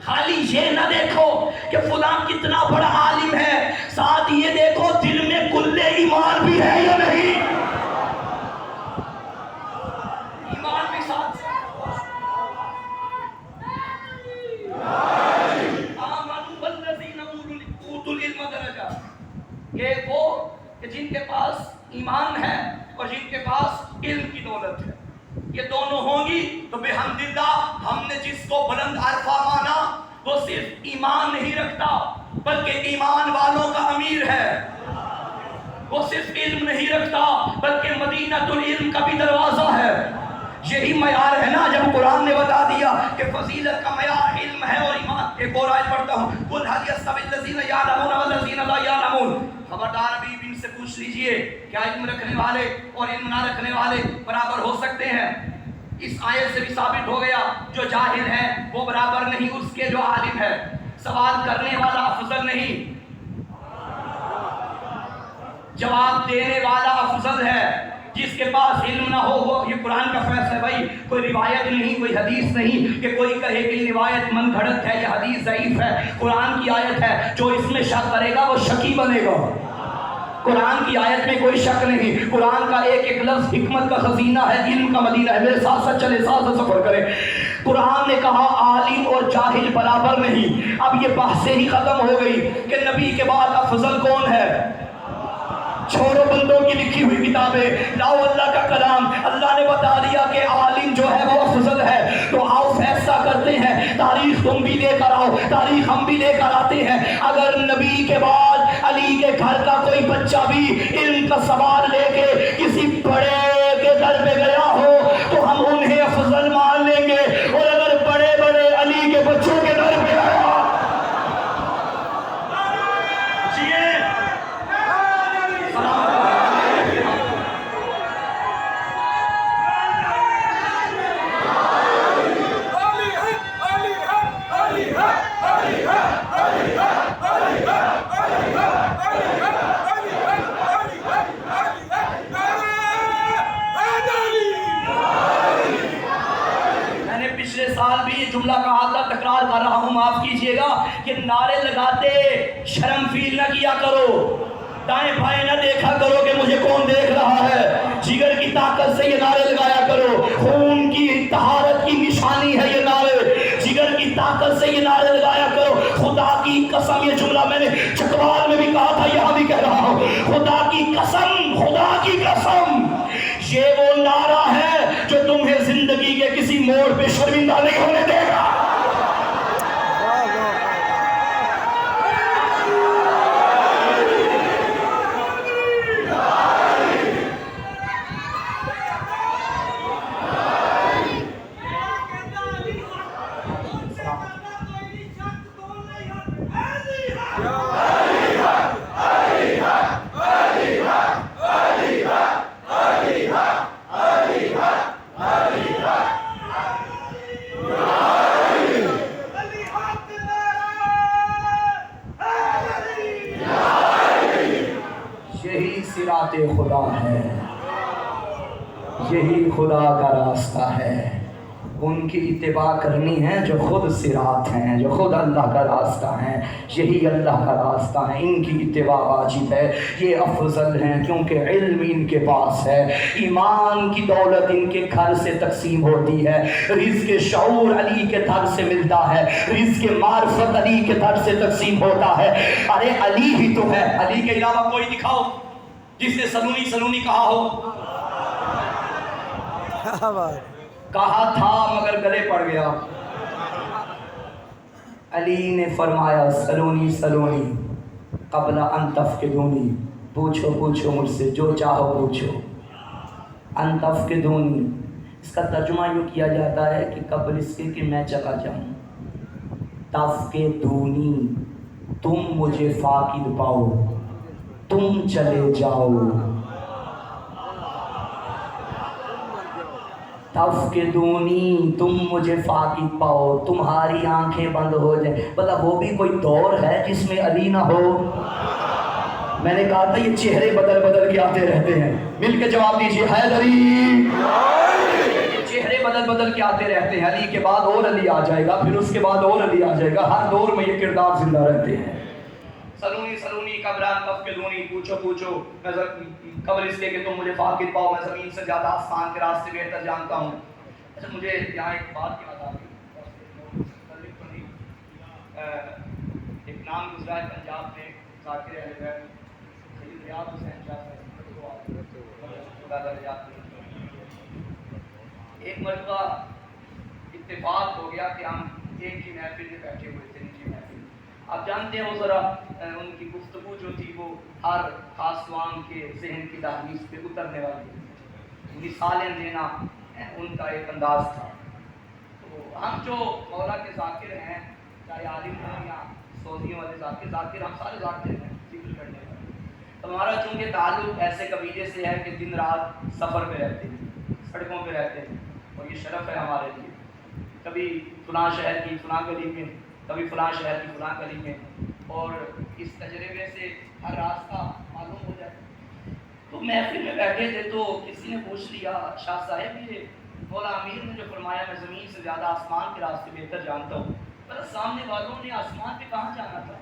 خالی یہ نہ دیکھو کہ فلاں کتنا بڑا عالم ہے، ساتھ یہ دیکھو دل میں کلے ایمان بھی ہے یا نہیں، ایمان بھی ساتھ سے آمنوا والذین اوتوا العلم درجہ، کہ وہ کہ جن کے پاس ایمان ہے اور جن کے پاس علم کی دولت ہے، یہ دونوں ہوں گی تو بحمداللہ ہم نے جس کو بلند عرفہ مانا وہ صرف ایمان نہیں رکھتا بلکہ ایمان والوں کا امیر ہے، وہ صرف علم نہیں رکھتا بلکہ مدینہ العلم کا بھی دروازہ ہے۔ یہی معیار ہے نا جب قرآن نے بتا دیا کہ فضیلت کا معیار علم ہے اور ایمان۔ ایک اور آیت پڑھتا ہوں، قل هل يستوي الذين يعلمون والذين لا يعلمون، خبردار ابھی ان سے پوچھ لیجئے کیا علم رکھنے والے اور علم نہ رکھنے والے برابر ہو سکتے ہیں؟ اس آیت سے بھی ثابت ہو گیا جو جاہل ہے وہ برابر نہیں اس کے جو عالم ہے، سوال کرنے والا افضل نہیں، جواب دینے والا افضل ہے۔ جس کے پاس علم نہ ہو وہ، یہ قرآن کا فیصلہ ہے بھائی، کوئی روایت نہیں، کوئی حدیث نہیں کہ کوئی کہے کہ روایت من گھڑت ہے یا حدیث ضعیف ہے، قرآن کی آیت ہے، جو اس میں شک کرے گا وہ شکی بنے گا۔ قرآن کی آیت میں کوئی شک نہیں، قرآن کا ایک ایک لفظ حکمت کا خزینہ ہے، علم کا مدینہ ہے۔ میرے ساتھ ساتھ چلے، ساتھ ساتھ سفر کریں۔ قرآن نے کہا عالم اور جاہل برابر نہیں۔ اب یہ بحثیں ہی ختم ہو گئی کہ نبی کے بعد افضل کون ہے۔ چھوڑو بندوں کی لکھی ہوئی کتابیں، لاؤ اللہ کا کلام۔ اللہ نے بتا دیا کہ عالم جو ہے وہ افضل ہے، تو آؤ فیصلہ کرتے ہیں۔ تاریخ تم بھی لے کر آؤ، تاریخ ہم بھی لے کر آتے ہیں۔ اگر نبی کے بعد علی کے گھر کا کوئی بچہ بھی علم کا سوال لے کے کسی بڑے کے در پہ گیا ہو تو ہم انہیں افضل مان لیں گے، اور اگر بڑے بڑے علی کے بچوں کے در پہ آیا جملہ کہا تھا، تکرار کر رہا ہوں، معاف کیجئے گا، کہ نعرے لگاتے شرم فیل نہ کیا کرو، دائیں بائیں نہ دیکھا کرو کہ مجھے کون دیکھ رہا ہے، جگر کی طاقت سے یہ نعرے لگایا کرو، خون کی طہارت کی نشانی ہے یہ نعرے، جگر کی طاقت سے یہ نعرے لگایا کرو۔ خدا کی قسم، یہ جملہ میں نے چکوال میں بھی کہا تھا، یہاں بھی کہہ رہا ہوں، خدا کی قسم، خدا کی قسم، یہ وہ نعرہ ہے جو تمہیں زندگی کے کسی موڑ پہ شرمندہ نہیں ہونے دے گا۔ صراط خدا ہے، یہی خدا کا راستہ ہے، ان کی اتباع کرنی ہے جو خود صراط ہیں، جو خود اللہ کا راستہ ہیں، یہی اللہ کا راستہ ہے، ان کی اتباع واجب ہے، یہ افضل ہیں کیونکہ علم ان کے پاس ہے، ایمان کی دولت ان کے گھر سے تقسیم ہوتی ہے، رزق شعور علی کے گھر سے ملتا ہے، رزق معرفت علی کے گھر سے تقسیم ہوتا ہے۔ ارے علی ہی تو ہے، علی کے علاوہ کوئی دکھاؤ جس نے سلونی سلونی کہا ہو۔ کہا تھا مگر گلے پڑ گیا۔ علی نے فرمایا سلونی سلونی قبل ان تفقدونی، پوچھو پوچھو مجھ سے جو چاہو پوچھو، ان تفقدونی اس کا ترجمہ یوں کیا جاتا ہے کہ قبل اس کے کہ میں چلا جاؤں، تفقدونی تم مجھے فاقد پاؤ، تم چلے جاؤ، تفقدونی تم مجھے فاقد پاؤ، تمہاری آنکھیں بند ہو جائیں۔ مطلب وہ بھی کوئی دور ہے جس میں علی نہ ہو؟ میں نے کہا تھا یہ چہرے بدل بدل کے آتے رہتے ہیں، مل کے جواب دیجیے، حیدری، چہرے بدل بدل کے آتے رہتے ہیں، علی کے بعد اور علی آ جائے گا، پھر اس کے بعد اور علی آ جائے گا، ہر دور میں یہ کردار زندہ رہتے ہیں۔ سلونی سلونی قبران تفقدونی، پوچھو پوچھو قبر اس لیے کہ تم مجھے فاقد پاؤ، میں زمین سے زیادہ آسمان کے راستے بہتر جانتا ہوں۔ اچھا مجھے یہاں ایک بات یاد آ گئی، ایک نام گزرا ہے پنجاب میں، ذاکر اہل بیت سید ریاض حسین شاہ صاحب، ایک مرتبہ اتفاق ہو گیا کہ ہم ایک ہی محفل میں بیٹھے ہوئے تھے، نجی محفل۔ آپ جانتے ہیں وہ ذرا ان کی گفتگو جو تھی وہ ہر خاص عوام کے ذہن کی دہلیز پہ اترنے والی تھی، مثالیں دینا ان کا ایک انداز تھا۔ تو ہم جو مولا کے ذاکر ہیں، چاہے عالم ہوں یا سعودیوں والے ذاکر ہم سارے ذاکر ہیں ذکر کرنے والے۔ ہمارا چونکہ تعلق ایسے قبیلے سے ہے کہ دن رات سفر پہ رہتے ہیں، سڑکوں پہ رہتے ہیں، اور یہ شرف ہے ہمارے لیے۔ کبھی فلاں شہر کی فلاں گلی میں، کبھی فلاں شہر کی فلاں گلی میں، اور اس تجربے سے ہر راستہ معلوم ہو جائے۔ تو محفل میں بیٹھے تھے تو کسی نے پوچھ لیا، شاہ صاحب یہ مولا امیر نے جو فرمایا میں زمین سے زیادہ آسمان کے راستے بہتر جانتا ہوں، پر سامنے والوں نے آسمان پہ کہاں جانا تھا؟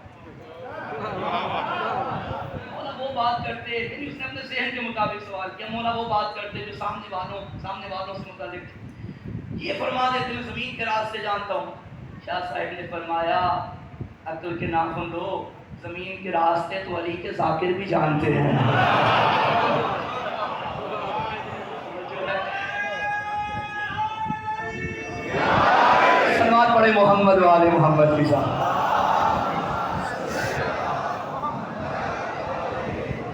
مولا وہ بات کرتے، یعنی اس نے اپنے ذہن کے مطابق سوال کیا، مولا وہ بات کرتے جو سامنے والوں سے متعلق تھی، یہ فرما دیتے میں زمین کے راستے جانتا ہوں۔ شاہ صاحب نے فرمایا عقل کے ناخن دو، زمین کے راستے تو علی کے ذاکر بھی جانتے ہیں۔ سلوات پڑھے محمد و آل محمد کی ذات۔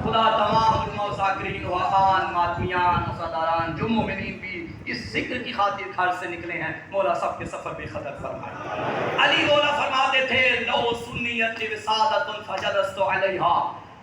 خدا تمام علماء و ذاکرین و خان ماتمیان عزاداران جو مومنین بھی اس ذکر کی خاطر گھر سے نکلے ہیں، مولا سب کے سفر بے خطر فرمائے۔ علی مولا فرماتے تھے لو سنیت وسادۃ فجلست علیہا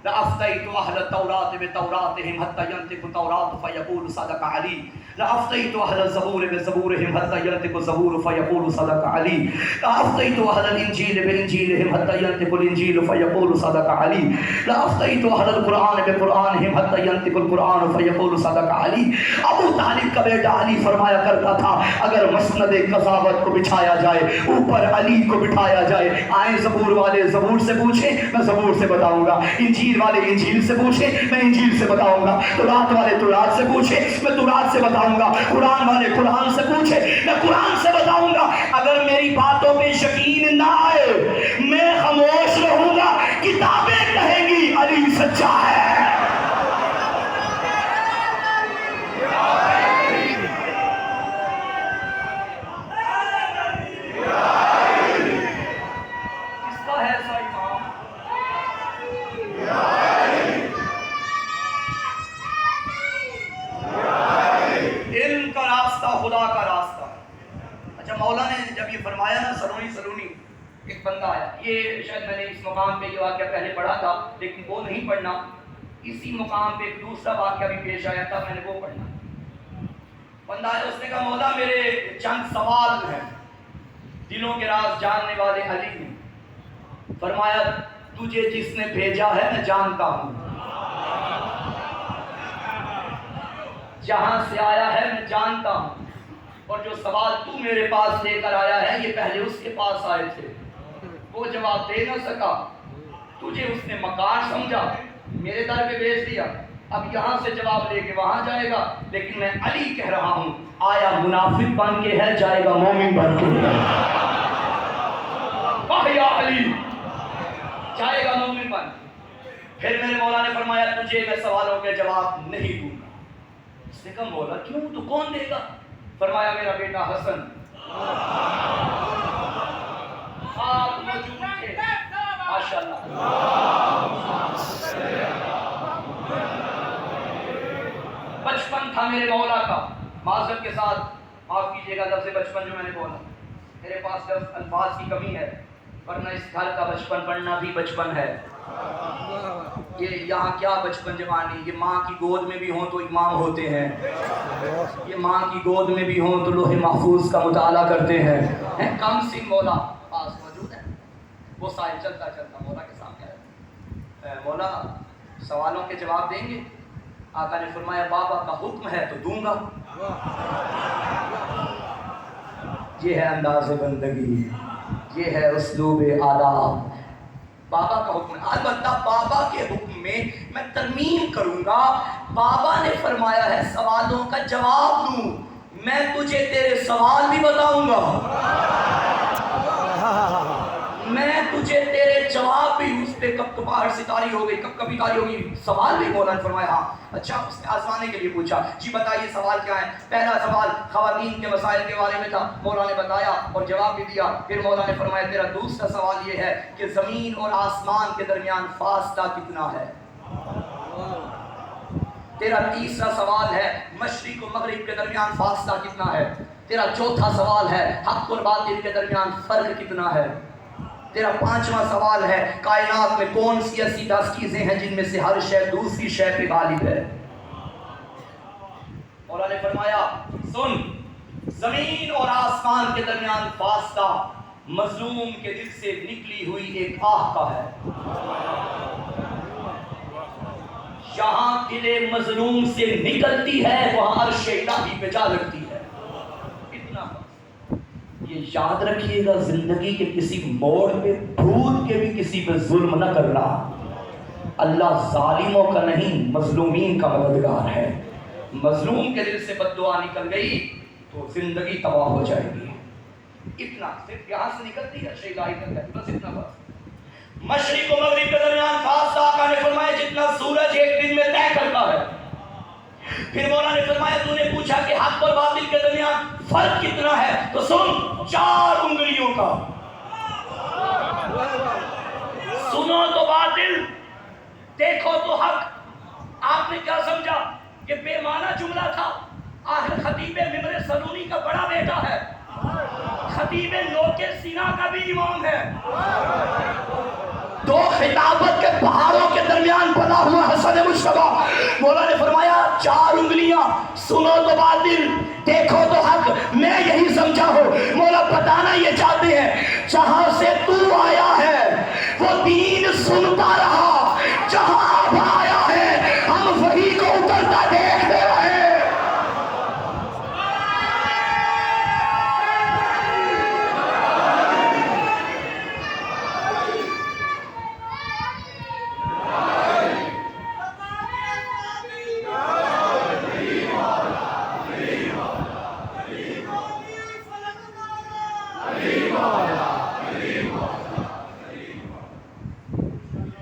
لأفتیت اہل التوراۃ بتوراتہم حتی ینطق التوراۃ فیقول صدق علی، لأفتیت اہل الزبور بزبورہم حتی ینطق الزبور فیقول صدق علی، لأفتیت اہل الانجیل بانجیلہم حتی ینطق الانجیل فیقول صدق علی، لأفتیت اہل القرآن بقرآنہم حتی ینطق القرآن فیقول صدق علی۔ ابو طالب کا بیٹا علی فرمایا کرتا تھا اگر مسند قضاوت کو بچھایا جائے، اوپر علی کو بٹھایا جائے، آئیں زبور والے زبور سے پوچھیں میں زبور سے بتاؤں گا، انجیل والے انجیل سے پوچھیں میں انجیل سے بتاؤں گا، تورات والے تورات سے پوچھیں میں تورات سے بتاؤں گا، قرآن والے قرآن سے پوچھیں میں قرآن سے بتاؤں گا۔ اگر میری باتوں پہ یقین نہ آئے میں خاموش رہوں گا، کتابیں کہیں گی علی سچا ہے۔ خدا کا راستہ۔ اچھا مولا نے جب یہ فرمایا نا سلونی سلونی، ایک بندہ آیا، یہ شاید میں نے اس مقام پہ یہ واقعہ پہلے پڑھا تھا لیکن وہ نہیں پڑھنا، اسی مقام پہ ایک دوسرا واقعہ بھی پیش آیا تھا، میں نے وہ پڑھنا۔ بندہ آیا، اس نے کہا مولا میرے چند سوال ہیں، دلوں کے راز جاننے والے علی نے فرمایا تجھے جس نے بھیجا ہے میں جانتا ہوں، جہاں سے آیا ہے میں جانتا ہوں، اور جو سوال تو میرے پاس لے کر آیا ہے یہ پہلے اس کے پاس آئے تھے، وہ جواب دے نہ سکا، تجھے اس نے مکار سمجھا، میرے در پہ بھیج دیا، اب یہاں سے جواب لے کے وہاں جائے گا، لیکن میں علی کہہ رہا ہوں آیا منافق بن کے ہے جائے گا مومن بن کے ہے۔ واہ یا علی، جائے گا مومن بن۔ پھر میرے مولا نے فرمایا تجھے میں سوالوں کے جواب نہیں دوں گا۔ اس نے کہا مولا کیوں، تو کون دے گا؟ فرمایا میرا بیٹا حسن، آپ موجود تھے، ماشاءاللہ، بچپن تھا میرے مولا کا، معذرت کے ساتھ معاف کیجیے گا لفظ بچپن جو میں نے بولا، میرے پاس الفاظ کی کمی ہے، ورنہ اس گھر کا بچپن پڑھنا بھی بچپن ہے۔ یہ یہاں کیا بچپن جوانی، یہ ماں کی گود میں بھی ہوں تو امام ہوتے ہیں، یہ ماں کی گود میں بھی ہوں تو لوح محفوظ کا مطالعہ کرتے ہیں۔ کم سن مولا پاس موجود ہے، وہ سائل چلتا چلتا مولا کے سامنے آیا، مولا سوالوں کے جواب دیں گے؟ آقا نے فرمایا بابا کا حکم ہے تو دوں گا۔ یہ ہے انداز بندگی، یہ ہے اسلوب آداب۔ بابا کا حکم ہے، البتہ بابا کے حکم میں ترمیم کروں گا۔ بابا نے فرمایا ہے سوالوں کا جواب دوں، میں تجھے تیرے سوال بھی بتاؤں گا، میں تجھے تیرے جواب بھی۔ اس پہ کب کبھار ستاری ہو گئی، کب کبھی کاری ہوگی، سوال بھی مولانا نے فرمایا۔ ہاں اچھا، اس نے آزمانے کے لیے پوچھا، جی بتائیے سوال کیا ہے؟ پہلا سوال خواتین کے مسائل کے بارے میں تھا، مولانا نے بتایا اور جواب بھی دیا۔ پھر مولانا نے فرمایا تیرا دوسرا سوال یہ ہے کہ زمین اور آسمان کے درمیان فاصلہ کتنا ہے؟ تیرا تیسرا سوال ہے مشرق و مغرب کے درمیان فاصلہ کتنا ہے؟ تیرا چوتھا سوال ہے حق اور باطل کے درمیان فرق کتنا ہے؟ تیرا پانچواں سوال ہے کائنات میں کون سی ایسی 10 چیزیں ہیں جن میں سے ہر شے دوسری شے پہ غالب ہے؟ مولانا نے فرمایا سن، زمین اور آسمان کے درمیان فاصلہ مظلوم کے دل سے نکلی ہوئی ایک آہ کا ہے۔ جہاں دل مظلوم سے نکلتی ہے وہاں عرش الہی پہ جا لگتی ہے۔ اتنا یہ یاد رکھیے گا، زندگی کے کسی موڑ پہ بھول کے بھی کسی پہ ظلم نہ کرنا۔ اللہ ظالموں کا نہیں مظلومین کا مددگار ہے۔ مظلوم کے دل سے بد دعا نکل گئی تو زندگی تباہ ہو جائے گی۔ اتنا صرف یہاں سے نکلتی ہے شیء الہی کا، بس اتنا بس۔ مشرق و مغرب کے درمیان فاصلہ آقا نے فرمایا جتنا سورج ایک دن میں طے کرتا ہے۔ پھر مولانا نے فرمایا تو نے پوچھا کہ حق اور باطل کے درمیان فرق کتنا ہے، تو سن 4 انگلیوں کا۔ سنو تو باطل، دیکھو تو حق۔ آپ نے کیا سمجھا کہ بے معنی جملہ تھا؟ آخر خطیب ممبر سنونی کا بڑا بیٹا ہے، خطیب نوکے سینا کا بھی امام ہے، 2 خطابت کے پہاڑوں کے درمیان بنا ہوا حسن مجتبیٰ۔ مولا نے فرمایا 4 انگلیاں، سنو تو باطل، دیکھو تو حق۔ میں یہی سمجھا ہوں مولا بتانا یہ چاہتے ہیں جہاں سے تو آیا ہے وہ دین سنتا رہا، جہاں اب آیا ہے ہم وہی کو اترتا دیکھتے رہے۔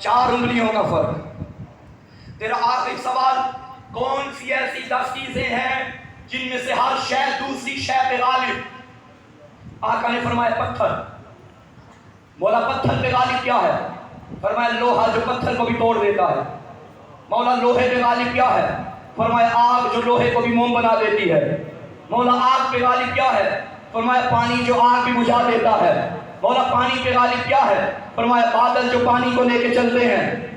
چار انگلیوں کا فرق۔ تیرا آخری سوال کون سی ایسی 10 چیزیں ہیں جن میں سے ہر شے دوسری شے پہ غالب؟ آقا نے فرمایا پتھر۔ مولا پتھر پہ غالب کیا ہے؟ فرمایا لوہا جو پتھر کو بھی توڑ دیتا ہے۔ مولا لوہے پہ غالب کیا ہے؟ فرمایا آگ جو لوہے کو بھی موم بنا دیتی ہے۔ مولا آگ پہ غالب کیا ہے؟ فرمایا پانی جو آگ بھی بجھا دیتا ہے۔ مولا پانی پہ غالب کیا ہے؟ فرمایا بادل جو پانی کو لے کے چلتے ہیں۔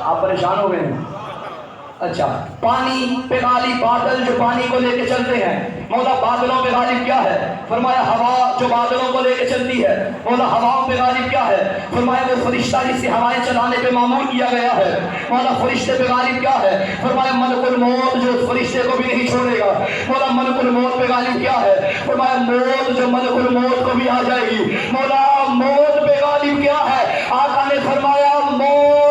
آپ پریشان ہو گئے ہیں؟ اچھا، پانی پہ غالب بادل جو پانی کو لے کے چلتے ہیں۔ مولا بادلوں پہ غالب کیا ہے؟ فرمایا ہوا جو بادلوں کو لے کے چلتی ہے۔ مولا ہواؤں پہ غالب کیا ہے؟ فرمایا وہ فرشتہ جسے ہوائیں چلانے پہ معمور کیا گیا ہے۔ مولا فرشتے پہ غالب کیا ہے؟ فرمایا ملک الموت جو اس فرشتے کو بھی نہیں چھوڑے گا۔ مولا ملک الموت پہ غالب کیا ہے؟ فرمایا موت جو ملک الموت کو بھی آ جائے گی۔ مولا موت پہ غالب کیا ہے؟ آقا نے فرمایا موت